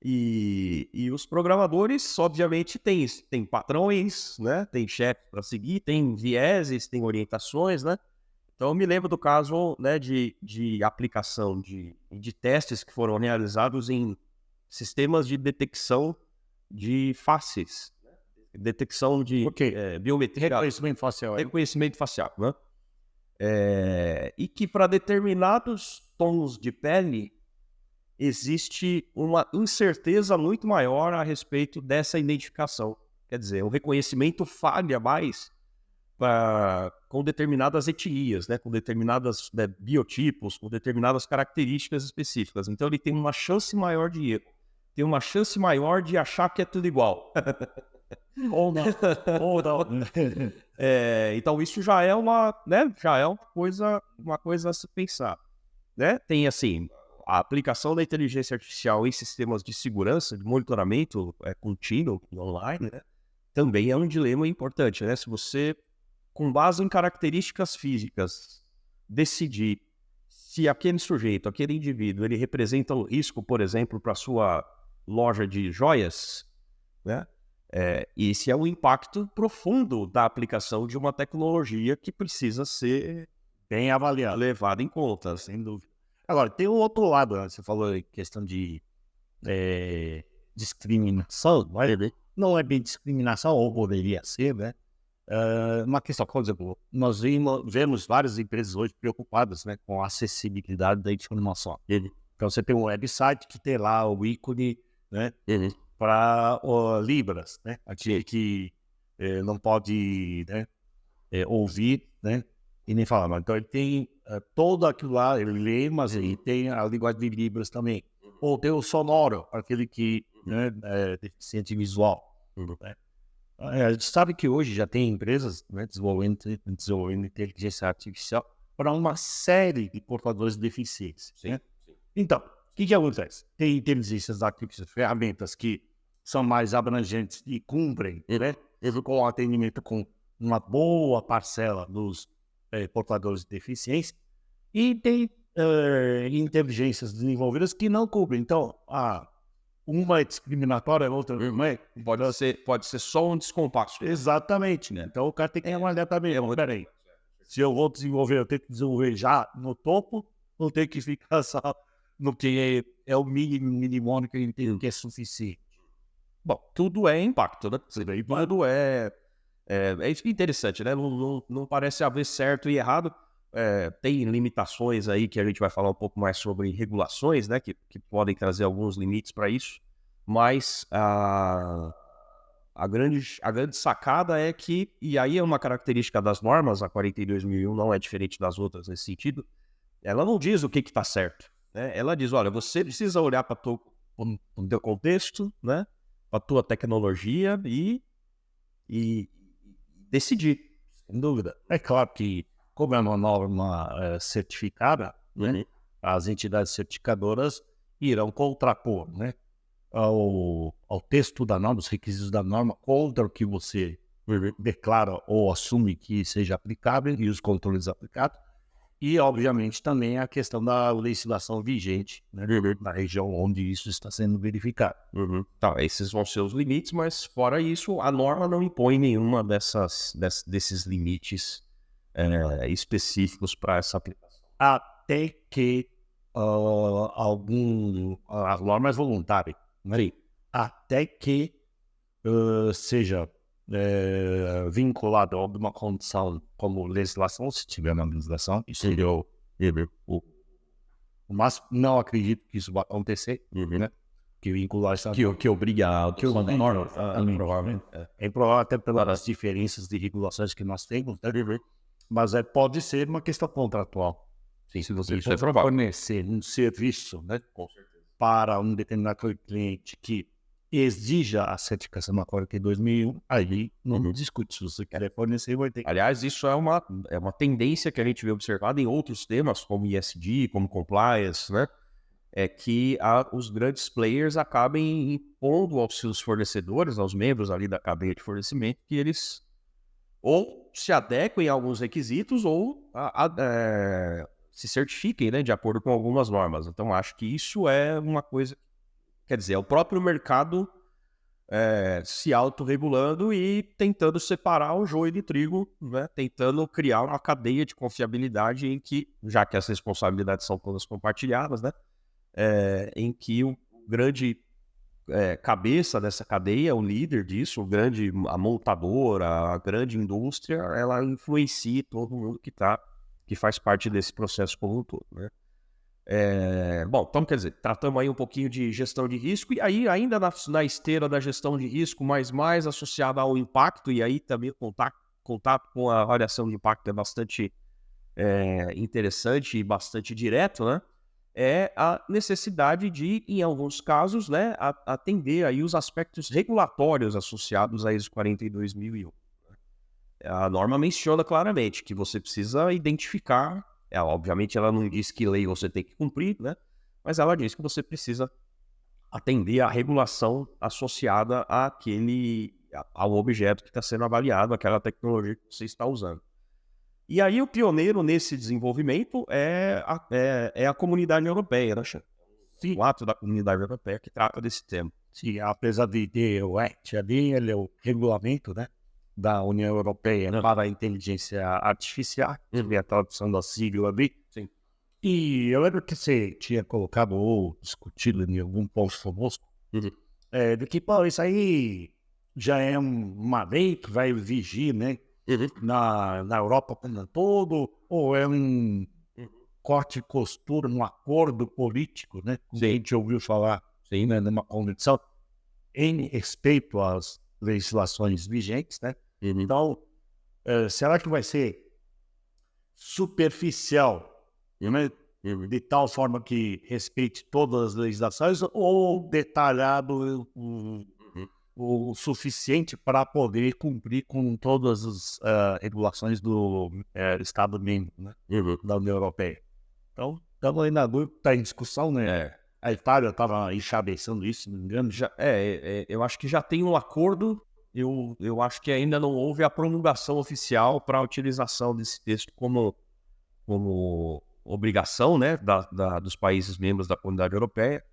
E os programadores, obviamente, têm patrões, né? Tem chefe para seguir, tem vieses, tem orientações, né? Então eu me lembro do caso, né, de aplicação de testes que foram realizados em sistemas de detecção de faces, detecção de biometria, reconhecimento facial, né? E que para determinados tons de pele existe uma incerteza muito maior a respeito dessa identificação. Quer dizer, o reconhecimento falha mais com determinadas etnias, né? Com determinadas biotipos, com determinadas características específicas. Então ele tem uma chance maior de erro, tem uma chance maior de achar que é tudo igual. Ou não. Ou não. Então isso já é uma, né? Já é uma coisa a se pensar, né? Tem assim a aplicação da inteligência artificial em sistemas de segurança, de monitoramento contínuo online, né? Também é um dilema importante, né? Se você, com base em características físicas, decidir se aquele sujeito, aquele indivíduo, ele representa um risco, por exemplo, para a sua loja de joias, né? Esse é um impacto profundo da aplicação de uma tecnologia que precisa ser bem avaliado, levada em conta, sem dúvida. Agora, tem o outro lado, né? Você falou em questão de discriminação, não é bem discriminação, ou poderia ser, né? Uma questão, por exemplo, nós vemos várias empresas hoje preocupadas, né, com a acessibilidade da informação. Então, você tem um website que tem lá o ícone, né, para Libras, né, aquele que não pode, né, ouvir, né, e nem falar. Então, ele tem todo aquilo lá, ele lê, mas ele tem a linguagem de Libras também. Ou tem o sonoro, aquele que né, é deficiente visual. Né? A gente sabe que hoje já tem empresas, né, desenvolvendo inteligência artificial para uma série de portadores de deficiência. Né? Então, o que acontece? Tem inteligências artificiais, ferramentas que são mais abrangentes e cumprem, né, com o atendimento com uma boa parcela dos portadores de deficiência, e tem inteligências desenvolvidas que não cumprem. Então, uma é discriminatória, a outra não é. Pode ser só um descompasso. Exatamente, né? Então o cara tem que avaliar também. Peraí, se eu vou desenvolver, eu tenho que desenvolver já no topo, não tenho que ficar só no que é o mínimo que a gente tem, que é suficiente. Bom, tudo é impacto, né? Tudo é interessante, né? Não parece haver certo e errado. Tem limitações aí que a gente vai falar um pouco mais sobre regulações, né? Que podem trazer alguns limites para isso. Mas a grande sacada é que, e aí é uma característica das normas, a 42.001 não é diferente das outras nesse sentido, ela não diz o que está certo. Né? Ela diz, olha, você precisa olhar para o teu contexto, né? Para a tua tecnologia e decidir. Sem dúvida. É claro que, como é uma norma certificada, né, as entidades certificadoras irão contrapor, né, ao texto da norma, os requisitos da norma, contra o que você declara ou assume que seja aplicável e os controles aplicados. E, obviamente, também a questão da legislação vigente, né, na região onde isso está sendo verificado. Tá, esses vão ser os limites, mas fora isso, a norma não impõe nenhuma desses limites específicos para essa aplicação. Até que a norma é voluntária, né? Até que seja vinculado a alguma condição como legislação, se tiver na legislação, isso seria o máximo. Não acredito que isso vai acontecer, né? Que vincular essa que obriga a norma, provavelmente. É improvável até pelas diferenças de regulações que nós temos, né? Mas pode ser uma questão contratual. Sim, se você for fornecer um serviço, né, para um determinado cliente que exija a certificação na 42.001, aí não discute. Se você quer fornecer, vai ter. Aliás, isso é uma tendência que a gente vê observada em outros temas, como ESG, como compliance, né? É que os grandes players acabem impondo aos seus fornecedores, aos membros ali da cadeia de fornecimento, que eles ou se adequem a alguns requisitos ou se certifiquem, né, de acordo com algumas normas. Então, acho que isso é uma coisa, quer dizer, é o próprio mercado se autorregulando e tentando separar o joio de trigo, né, tentando criar uma cadeia de confiabilidade em que, já que as responsabilidades são todas compartilhadas, né, em que o grande cabeça dessa cadeia, o líder disso, a montadora, a grande indústria, ela influencia todo mundo que faz parte desse processo como um todo, né? Bom, então quer dizer, tratamos aí um pouquinho de gestão de risco, e aí ainda na esteira da gestão de risco, mas mais associada ao impacto, e aí também contato com a avaliação de impacto é bastante interessante e bastante direto, né? É a necessidade de, em alguns casos, né, atender aí os aspectos regulatórios associados a ISO 42001. A norma menciona claramente que você precisa identificar, obviamente ela não diz que lei você tem que cumprir, né? Mas ela diz que você precisa atender à regulação associada ao objeto que está sendo avaliado, aquela tecnologia que você está usando. E aí o pioneiro nesse desenvolvimento é a comunidade europeia, né, Xan? Sim. O ato da comunidade europeia que trata desse tema. Sim, apesar de ter o Act ali, ele é o regulamento, né, da União Europeia para a inteligência artificial, e a tradução da sigla ali. Sim. E eu lembro que você tinha colocado ou discutido em algum post conosco, de que, pô, isso aí já é uma lei que vai vigir, né, na Europa como um todo, ou é um corte e costura, um acordo político, né, como a gente ouviu falar, né, numa convenção, em respeito às legislações vigentes, né? Então, será que vai ser superficial, né? De tal forma que respeite todas as legislações, ou detalhado o suficiente para poder cumprir com todas as regulações do Estado membro, né? Da União Europeia? Então, estamos aí na dúvida, está em discussão, né? A Itália estava enxabeçando isso, se não me engano. Eu acho que já tem um acordo. Eu acho que ainda não houve a promulgação oficial para a utilização desse texto como obrigação, né, dos países membros da Comunidade Europeia,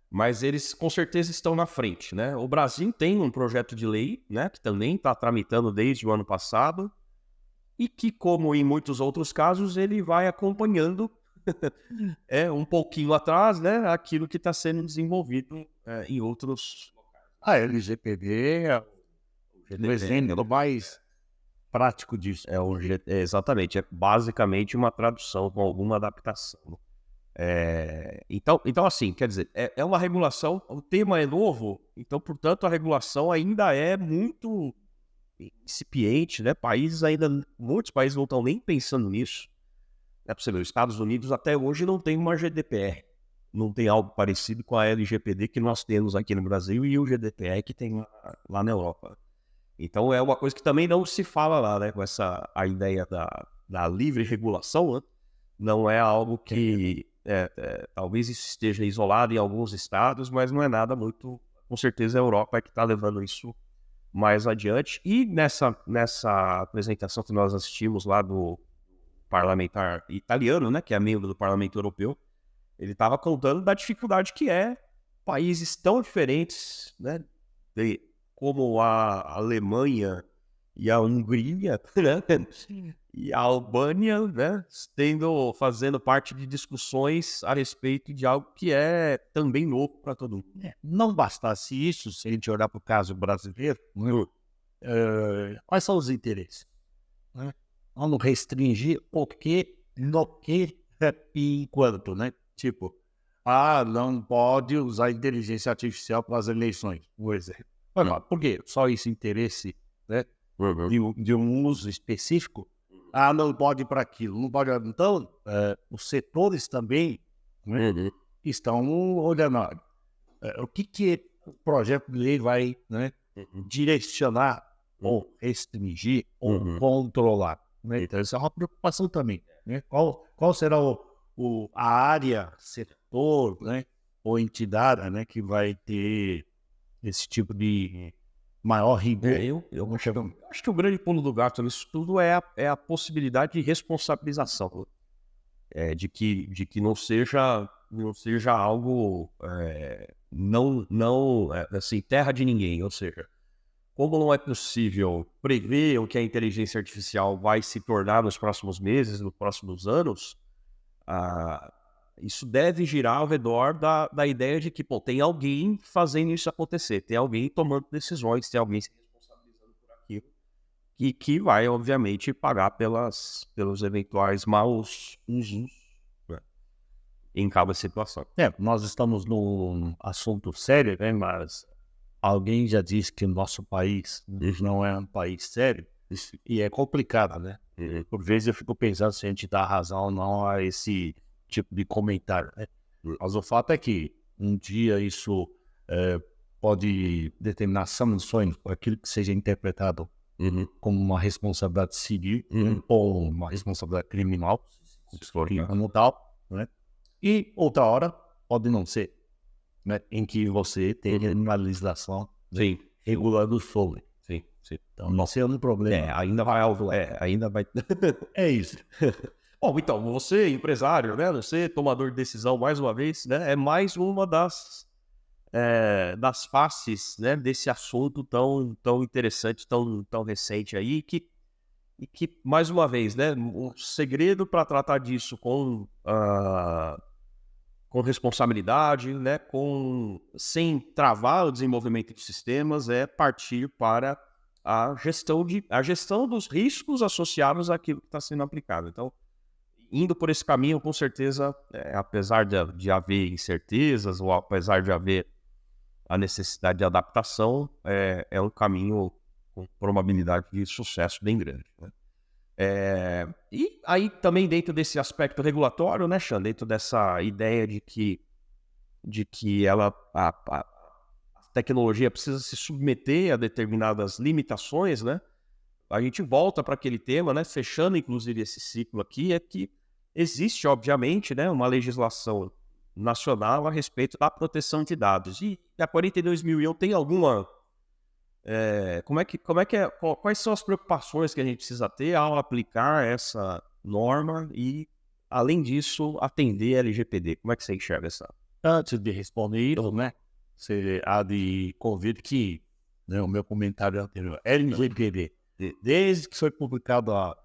mas eles com certeza estão na frente, né? O Brasil tem um projeto de lei, né, que também está tramitando desde o ano passado e que, como em muitos outros casos, ele vai acompanhando um pouquinho atrás, né, aquilo que está sendo desenvolvido em outros locais. A LGPD é o exemplo mais prático disso. Exatamente, é basicamente uma tradução com alguma adaptação. Então, assim, quer dizer, é uma regulação, o tema é novo, então, portanto, a regulação ainda é muito incipiente, né? Muitos países não estão nem pensando nisso. Para você ver, os Estados Unidos até hoje não tem uma GDPR, não tem algo parecido com a LGPD que nós temos aqui no Brasil e o GDPR que tem lá na Europa. Então é uma coisa que também não se fala lá, né? Com a ideia da livre regulação, né? Não é algo que talvez isso esteja isolado em alguns estados, mas não é nada muito. Com certeza a Europa é que está levando isso mais adiante. E nessa apresentação que nós assistimos lá do parlamentar italiano, né? Que é membro do Parlamento Europeu, ele estava contando da dificuldade que é países tão diferentes, né? Como a Alemanha e a Hungria, né? E a Albânia, né? Fazendo parte de discussões a respeito de algo que é também novo para todo mundo. Não bastasse isso, se a gente olhar para o caso brasileiro, quais são os interesses? Né? Vamos restringir o que, no que e quanto, né? Tipo, não pode usar inteligência artificial para as eleições, por exemplo. Por quê? Só esse interesse, né, de um uso específico? Não pode para aquilo, não pode. Então, os setores também, né, estão olhando o que o projeto de lei vai, né, direcionar ou restringir ou controlar. Né? Então, essa é uma preocupação também. Né? Qual será a área, setor, né, ou entidade, né, que vai ter esse tipo de maior rigor? Eu acho que o grande pulo do gato nisso tudo é a possibilidade de responsabilização. De que não seja algo assim, terra de ninguém. Ou seja, como não é possível prever o que a inteligência artificial vai se tornar nos próximos meses, nos próximos anos, isso deve girar ao redor da ideia de que tem alguém fazendo isso acontecer, tem alguém tomando decisões, tem alguém se responsabilizando por aquilo, e que vai, obviamente, pagar pelos eventuais maus usos, né, em cada situação. Nós estamos num assunto sério, né, mas alguém já disse que o nosso país não é um país sério. E é complicado, né? Por vezes eu fico pensando se a gente dá razão ou não a esse tipo de comentário, né? Mas o fato é que um dia isso pode determinar sanções por aquilo que seja interpretado como uma responsabilidade civil ou uma responsabilidade criminal, como tal, né? E outra hora pode não ser, né? Em que você tem uma legislação regulando sobre. Sim, sim. Então, não é um problema. Ainda vai. É isso. Bom, então, você, empresário, né? Você, tomador de decisão, mais uma vez, né? É mais uma das faces, né, desse assunto tão interessante, tão recente aí, e que, mais uma vez, né? O segredo para tratar disso com responsabilidade, né? Sem travar o desenvolvimento de sistemas, é partir para a gestão dos riscos associados àquilo que está sendo aplicado. Então, indo por esse caminho, com certeza, apesar de haver incertezas, ou apesar de haver a necessidade de adaptação, é um caminho com probabilidade de sucesso bem grande, né? E aí também dentro desse aspecto regulatório, né, Xan, dentro dessa ideia de que a tecnologia precisa se submeter a determinadas limitações, né? A gente volta para aquele tema, né, fechando inclusive esse ciclo aqui, é que existe, obviamente, né, uma legislação nacional a respeito da proteção de dados. E a 42.001 tem alguma... quais são as preocupações que a gente precisa ter ao aplicar essa norma e, além disso, atender a LGPD? Como é que você enxerga essa? Antes de responder isso, né, você há de convir que, né, o meu comentário anterior, LGPD, desde que foi publicado a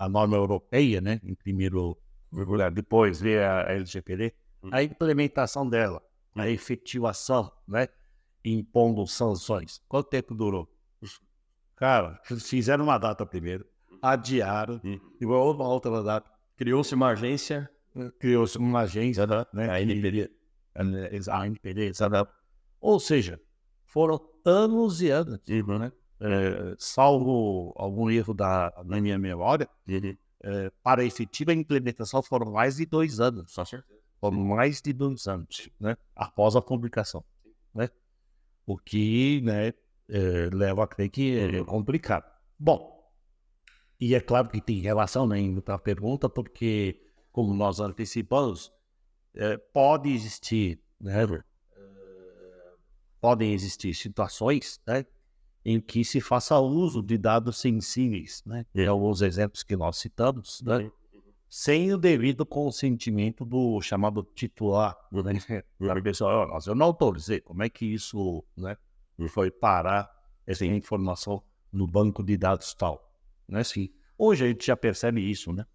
norma europeia, né, em primeiro lugar, depois veio a LGPD, a implementação dela, a efetivação, né, impondo sanções. Quanto tempo durou? Cara, fizeram uma data primeiro, adiaram, igual uma outra data. Criou-se uma agência, né? a NPD. A NPD, sabe? Ou seja, foram anos e anos, né? Salvo algum erro na minha memória, para a efetiva implementação foram mais de 2 anos. Só certeza. Foram mais de 2 anos, né? Após a publicação, né? O que, né, leva a crer que é complicado. Bom, e é claro que tem relação, né, indo para a pergunta, porque, como nós antecipamos, podem existir situações, né, em que se faça uso de dados sensíveis, né, alguns exemplos que nós citamos, né, sem o devido consentimento do chamado titular, né, da pessoa. Eu não autorizei, como é que isso, né, foi parar essa informação no banco de dados tal, né? Sim. Hoje a gente já percebe isso, né?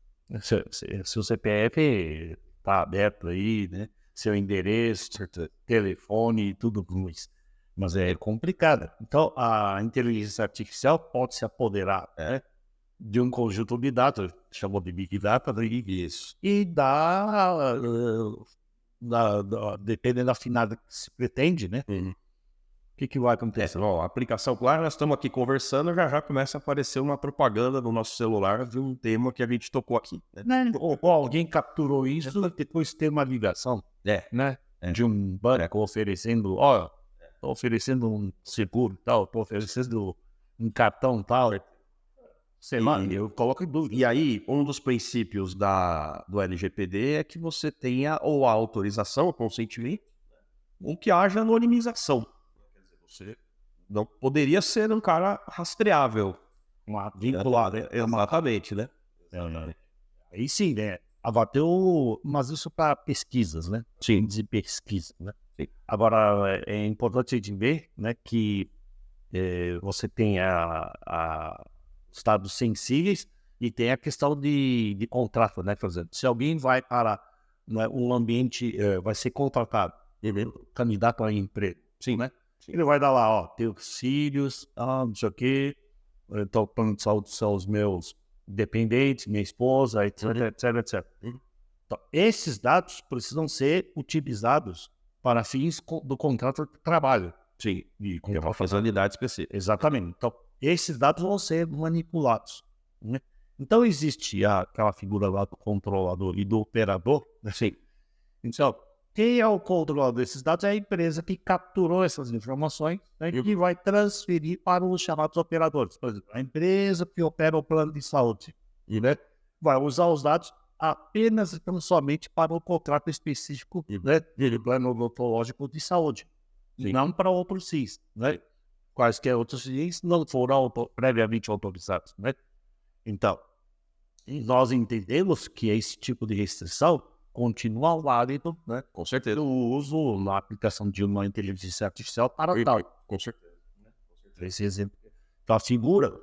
Seu CPF está aberto aí, né? Seu endereço, telefone e tudo mais. Mas é complicado. Então, a inteligência artificial pode se apoderar, né, de um conjunto de dados, chamou de Big Data, e dá, dependendo da finalidade que se pretende, né? O que vai acontecer? A aplicação, claro, nós estamos aqui conversando, já começa a aparecer uma propaganda no nosso celular de um tema que a gente tocou aqui, né? Ou alguém capturou isso, depois tem uma ligação, né? De um banco oferecendo, estou oferecendo um seguro tal, estou oferecendo um cartão tal, sei lá, eu coloco em dúvida. E aí, um dos princípios do LGPD é que você tenha ou a autorização, o consentimento, ou que haja anonimização. Você não poderia ser um cara rastreável. Vinculado. Exatamente, né? Aí sim, né? Agora, mas isso para pesquisas, né? Sim. De pesquisa, né? Sim. Agora, é importante de ver, né, que você tem os dados sensíveis e tem a questão de contrato, né? Por exemplo, se alguém vai para, né, um ambiente, vai ser contratado, candidato a emprego, sim, né? Sim. Ele vai dar lá, teus filhos, não sei o quê, então, plano de saúde são os meus dependentes, minha esposa, etc, etc. Então, esses dados precisam ser utilizados para fins do contrato de trabalho. Sim, e com uma finalidade específica. Exatamente. Então, esses dados vão ser manipulados, né? Então, existe aquela figura lá do controlador e do operador, né? Sim. Então, quem é o controlador desses dados é a empresa que capturou essas informações, né, e vai transferir para os chamados operadores. Por exemplo, a empresa que opera o plano de saúde, né, vai usar os dados apenas e somente para o contrato específico, né, de plano odontológico de saúde, não para outros FIIs, né? Quaisquer outros FIIs não foram previamente autorizados, né? Então, nós entendemos que esse tipo de restrição continua válido, né? Com certeza. No uso, na aplicação de uma inteligência artificial para tal. Com certeza. Esse exemplo. Então, a figura,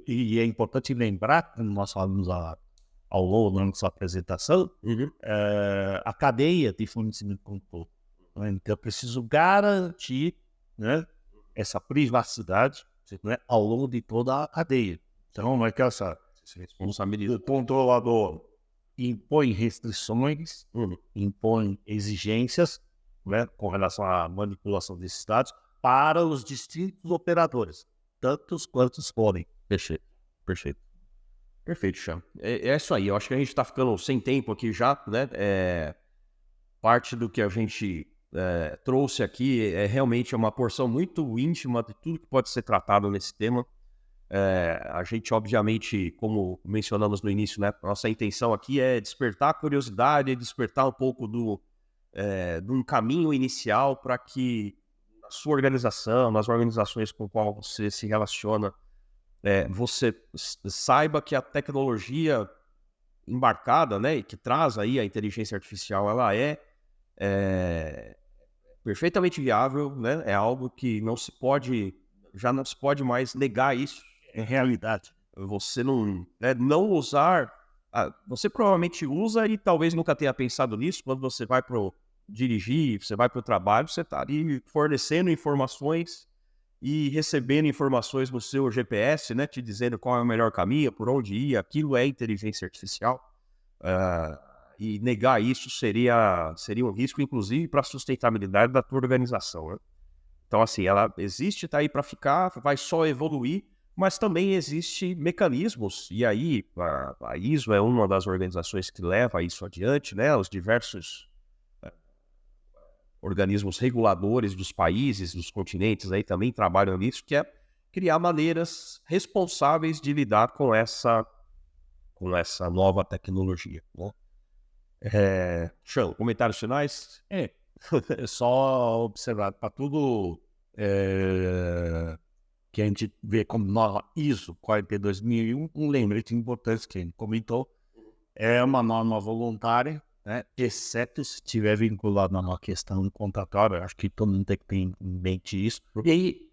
e é importante lembrar, como nós falamos ao longo da nossa apresentação, a cadeia de fornecimento como todo, né? Então, eu preciso garantir, né, essa privacidade, né, ao longo de toda a cadeia. Então, não é que essa responsabilidade. O controlador impõe restrições, impõe exigências, né, com relação à manipulação desses dados para os distintos operadores, tantos quantos forem. Perfeito, Cham. É isso aí. Eu acho que a gente está ficando sem tempo aqui já, né? Parte do que a gente trouxe aqui é realmente uma porção muito íntima de tudo que pode ser tratado nesse tema. A gente, obviamente, como mencionamos no início, né, nossa intenção aqui é despertar a curiosidade, despertar um pouco de um caminho inicial para que na sua organização, nas organizações com qual você se relaciona, você saiba que a tecnologia embarcada, né, e que traz aí a inteligência artificial, ela é perfeitamente viável, né, é algo que já não se pode mais negar isso. É realidade. Você não usar, você provavelmente usa e talvez nunca tenha pensado nisso. Quando você vai para dirigir, você vai para o trabalho, você está ali fornecendo informações e recebendo informações no seu GPS, né, te dizendo qual é o melhor caminho, por onde ir. Aquilo é inteligência artificial. E negar isso seria um risco, inclusive, para a sustentabilidade da tua organização, né? Então, assim, ela existe, está aí para ficar, vai só evoluir, mas também existem mecanismos, e aí a ISO é uma das organizações que leva isso adiante, né? Os diversos organismos reguladores dos países, dos continentes aí também trabalham nisso, que é criar maneiras responsáveis de lidar com essa nova tecnologia, né? Show. Comentários finais? É só observar para tudo que a gente vê como norma ISO 42001, um lembrete importante que a gente comentou, é uma norma voluntária, né, exceto se estiver vinculado a uma questão contratual. Acho que todo mundo tem que ter em mente isso. E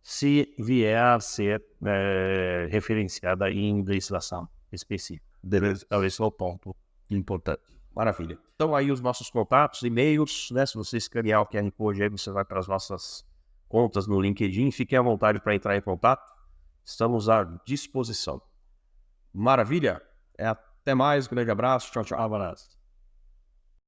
se vier a ser referenciada em legislação específica. Esse é o ponto importante. Maravilha. Então aí os nossos contatos, e-mails, né? Se você escanear o QR Code aí, você vai para as nossas contas no LinkedIn. Fiquem à vontade para entrar em contato. Estamos à disposição. Maravilha? Até mais. Grande abraço. Tchau, tchau. Abraço.